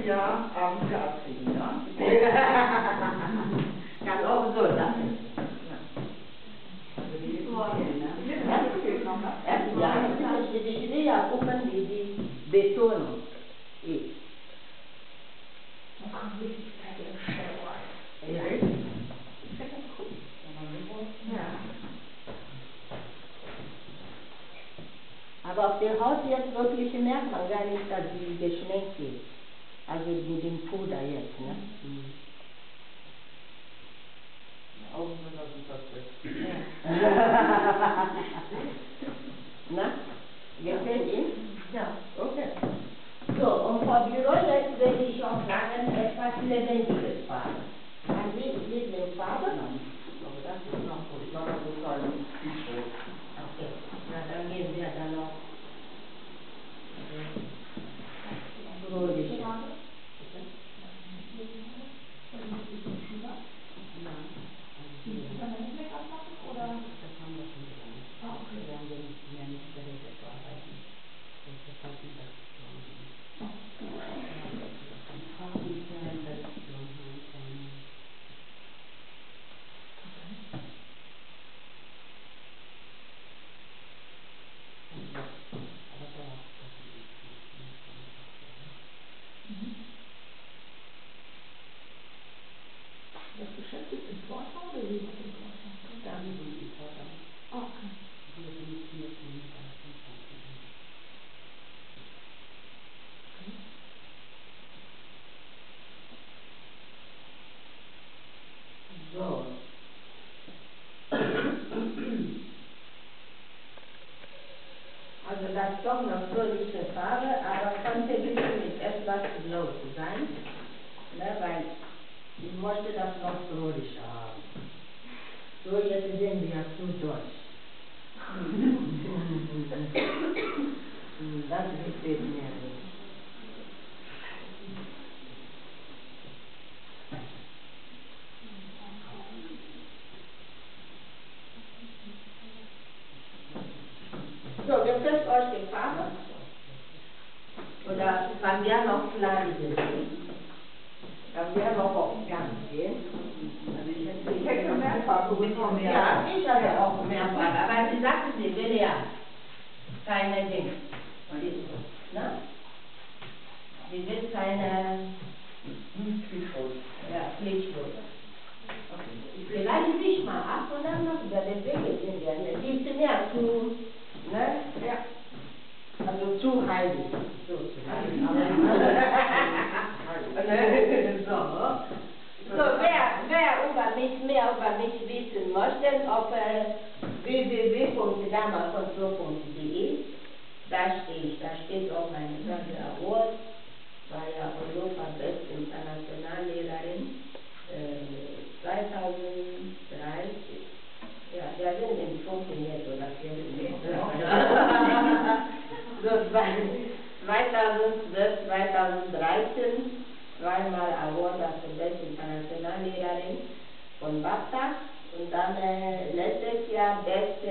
nächsten Jahr abends verabreden, ja? Kann auch so sein. Ja, ich will ja gucken, wie die Betonung ist. Ja. Aber auf der Haut jetzt wirklich merkt man gar nicht, dass sie geschminkt ist. Also mit dem Puder jetzt, ne? Mhm. Augen sind das perfekt. Na? Gefällt Ihnen? Ja. Okay. So, und Frau Büro, jetzt will ich auch sagen, etwas Lebendiges Farbe. Haben Sie Lieblingsfarbe? Nein. Aber das ist noch gut. Ich mag das total viel. Okay. Na, dann gehen wir dann noch. Rötliche. Das Geschäft ist in Tortau oder wie was in Tortau? Da sind wir in Tortau. Okay. Wir sind hier von da 25 Jahren. So. Also das ist doch noch fröhliche Farbe, aber könnte bitte mit etwas blau sein, ne, weil ich möchte das noch fröhlicher haben. So, jetzt sind wir zu durch. Das gefällt mir nicht. So, gefällt euch die Farbe? Oder kann wir noch klein gehen? Kann wir noch auf ganz gehen? Ich hätte mehr Farbe bekommen. Ja, ich habe auch mehr Farbe, aber sie sagten, sie will ja keine Dinge. Ne? Sie will keine Pflichtschuld. Vielleicht wisch mal ab und dann noch über den Weg sind wir. Die sind ja zu, ne? Ja. Also zu heilig, sozusagen. So, wer mehr über mich wissen möchte, auf www.damakontrol.de, da steht auch meine ganze Award, war ja Europa Best Internationallehrerin 2003. Ja, wir sind in 15 Jahren oder 14 Jahren. So, 2012, 2013 zweimal Award als beste Internationallehrerin von BAFTA und dann letztes Jahr beste